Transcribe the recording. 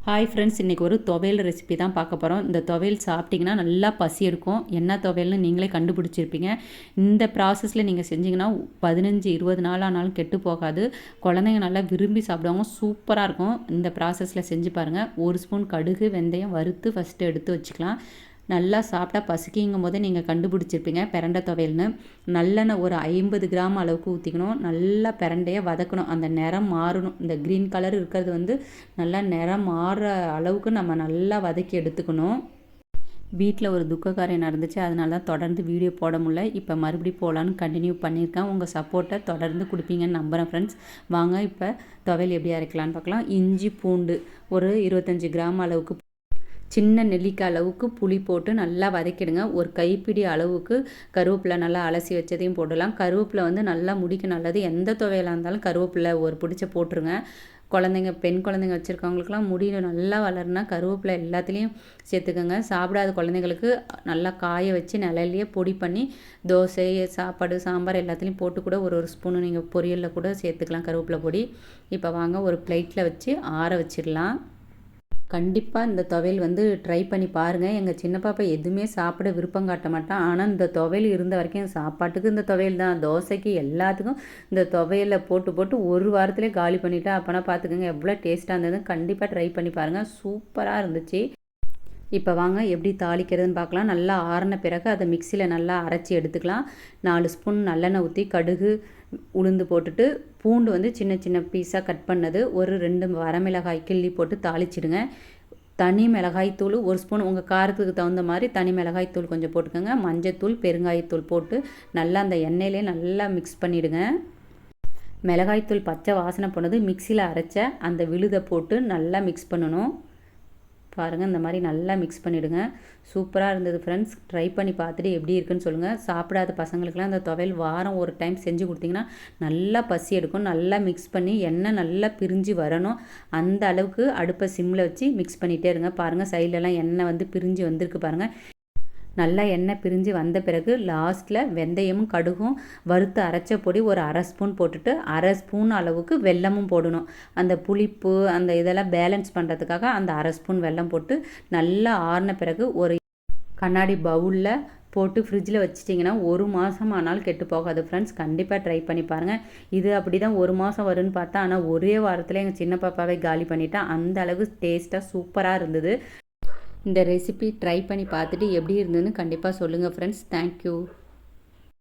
Hi friends, இன்றைக்கி ஒரு துவையல் ரெசிபி தான் பார்க்க போகிறோம். இந்த துவையல் சாப்பிட்டிங்கன்னா நல்லா பசி எடுக்கும். என்ன துவையல்னு நீங்களே கண்டுபிடிச்சிருப்பீங்க. இந்த ப்ராசஸில் நீங்கள் செஞ்சிங்கன்னா 15-20 நாள் ஆனாலும் கெட்டு போகாது. குழந்தைங்க நல்லா விரும்பி சாப்பிடுவாங்க. சூப்பராக இருக்கும். இந்த ப்ராசஸில் செஞ்சு பாருங்கள். 1 ஸ்பூன் கடுகு வெந்தயம் வறுத்து ஃபஸ்ட்டு எடுத்து வச்சுக்கலாம். நல்லா சாப்பிட்டா பசிக்குங்கும் போதே நீங்கள் கண்டுபிடிச்சிருப்பீங்க பிரண்டை துவையல்னு. நல்லெண்ணெய் ஒரு 50 கிராம் அளவுக்கு ஊற்றிக்கணும். நல்லா பிரண்டையை வதக்கணும். அந்த நிறம் மாறணும். இந்த க்ரீன் கலர் இருக்கிறது வந்து நல்லா நிறம் மாறுற அளவுக்கு நம்ம நல்லா வதக்கி எடுத்துக்கணும். வீட்டில் ஒரு துக்கக்காரியம் நடந்துச்சு, அதனால தான் தொடர்ந்து வீடியோ போட முடியல. இப்போ மறுபடியும் போகலான்னு கண்டினியூ பண்ணியிருக்கேன். உங்கள் சப்போர்ட்டை தொடர்ந்து கொடுப்பீங்கன்னு நம்புகிறேன் ஃப்ரெண்ட்ஸ். வாங்க இப்போ துவையல் எப்படி அரைக்கலான்னு பார்க்கலாம். இஞ்சி பூண்டு ஒரு 25 கிராம் அளவுக்கு, சின்ன நெல்லிக்காய் அளவுக்கு புளி போட்டு நல்லா வதக்கிடுங்க. ஒரு கைப்பிடி அளவுக்கு கருவேப்பிலை நல்லா அலசி வச்சதையும் போடலாம். கருவேப்பிலை வந்து நல்லா முடிக்க நல்லது. எந்த துவையலாக இருந்தாலும் கருவேப்பிலை ஒரு பிடிச்ச போட்டுருங்க. குழந்தைங்க, பெண் குழந்தைங்க வச்சுருக்கவங்களுக்குலாம் முடி நல்லா வளருனா கருவேப்பிலை எல்லாத்துலேயும் சேர்த்துக்கோங்க. சாப்பிடாத குழந்தைங்களுக்கு நல்லா காய வச்சு நிழல்லையே பொடி பண்ணி தோசை, சாப்பாடு, சாம்பார் எல்லாத்துலேயும் போட்டு கூட ஒரு ஸ்பூனு நீங்கள் பொரியலில் கூட சேர்த்துக்கலாம் கருவேப்பிலை பொடி. இப்போ வாங்க ஒரு பிளேட்டில் வச்சு ஆற வச்சிடலாம். கண்டிப்பாக இந்த துவையல் வந்து ட்ரை பண்ணி பாருங்கள். எங்கள் சின்ன பாப்பா எதுவுமே சாப்பிட விருப்பம் காட்ட மாட்டான். ஆனால் இந்த துவையல் இருந்த வரைக்கும் சாப்பாட்டுக்கு இந்த துவையல் தான், தோசைக்கு எல்லாத்துக்கும் இந்த துவையலை போட்டு போட்டு ஒரு வாரத்துலேயே காலி பண்ணிவிட்டா. அப்போனா பார்த்துக்கோங்க எவ்வளோ டேஸ்ட்டாக இருந்தது. கண்டிப்பாக ட்ரை பண்ணி பாருங்கள். சூப்பராக இருந்துச்சு. இப்போ வாங்க எப்படி தாளிக்கிறதுன்னு பார்க்கலாம். நல்லா ஆறின பிறகு அதை மிக்சியில் நல்லா அரைச்சி எடுத்துக்கலாம். 4 ஸ்பூன் நல்லெண்ணெய் ஊற்றி கடுகு உளுந்து போட்டுட்டு, பூண்டு வந்து சின்ன சின்ன பீஸாக கட் பண்ணது, ஒரு 2 வரமிளகாய் கிள்ளி போட்டு தாளிச்சிடுங்க. தனி மிளகாய்த்தூள் 1 ஸ்பூன், உங்கள் காரத்துக்கு தகுந்த மாதிரி தனி மிளகாய்த்தூள் கொஞ்சம் போட்டுக்கோங்க. மஞ்சத்தூள், பெருங்காயத்தூள் போட்டு நல்லா அந்த எண்ணெயிலே நல்லா மிக்ஸ் பண்ணிவிடுங்க. மிளகாய்த்தூள் பச்சை வாசனை போனது மிக்சியில் அரைச்ச அந்த விழுதை போட்டு நல்லா மிக்ஸ் பண்ணணும். பாருங்கள், இந்த மாதிரி நல்லா மிக்ஸ் பண்ணிவிடுங்க. சூப்பராக இருந்தது ஃப்ரெண்ட்ஸ். ட்ரை பண்ணி பார்த்துட்டு எப்படி இருக்குன்னு சொல்லுங்கள். சாப்பிடாத பசங்களுக்கெல்லாம் இந்த துவையல் வாரம் ஒரு டைம் செஞ்சு கொடுத்தீங்கன்னா நல்லா பசி எடுக்கும். நல்லா மிக்ஸ் பண்ணி எண்ணெய் நல்லா பிரிஞ்சு வரணும். அந்த அளவுக்கு அடுப்பை சிம்மில் வச்சு மிக்ஸ் பண்ணிகிட்டே இருங்க. பாருங்கள், சைட்லலாம் எண்ணெய் வந்து பிரிஞ்சு வந்திருக்கு பாருங்கள். நல்லா எண்ணெய் பிரிஞ்சு வந்த பிறகு லாஸ்ட்டில் வெந்தயமும் கடுகும் வறுத்து அரைச்ச பொடி ஒரு 1/2 ஸ்பூன் போட்டுட்டு 1/2 ஸ்பூன் அளவுக்கு வெல்லமும் போடணும். அந்த புளிப்பு அந்த இதெல்லாம் பேலன்ஸ் பண்ணுறதுக்காக அந்த 1/2 ஸ்பூன் வெல்லம் போட்டு நல்லா ஆறின பிறகு ஒரு கண்ணாடி பவுலில் போட்டு ஃப்ரிட்ஜில் வச்சிட்டிங்கன்னா 1 மாதம் ஆனாலும் கெட்டு போகாது ஃப்ரெண்ட்ஸ். கண்டிப்பாக ட்ரை பண்ணி பாருங்கள். இது அப்படி தான் 1 மாதம் வரும்னு பார்த்தா, ஆனால் ஒரே வாரத்தில் எங்கள் சின்ன பாப்பாவே காலி பண்ணிட்டா. அந்த அளவு டேஸ்ட்டாக சூப்பராக இருந்தது. இந்த ரெசிபி ட்ரை பண்ணி பார்த்துட்டு எப்படி இருந்ததுன்னு கண்டிப்பாக சொல்லுங்கள் ஃப்ரெண்ட்ஸ். தேங்க்யூ.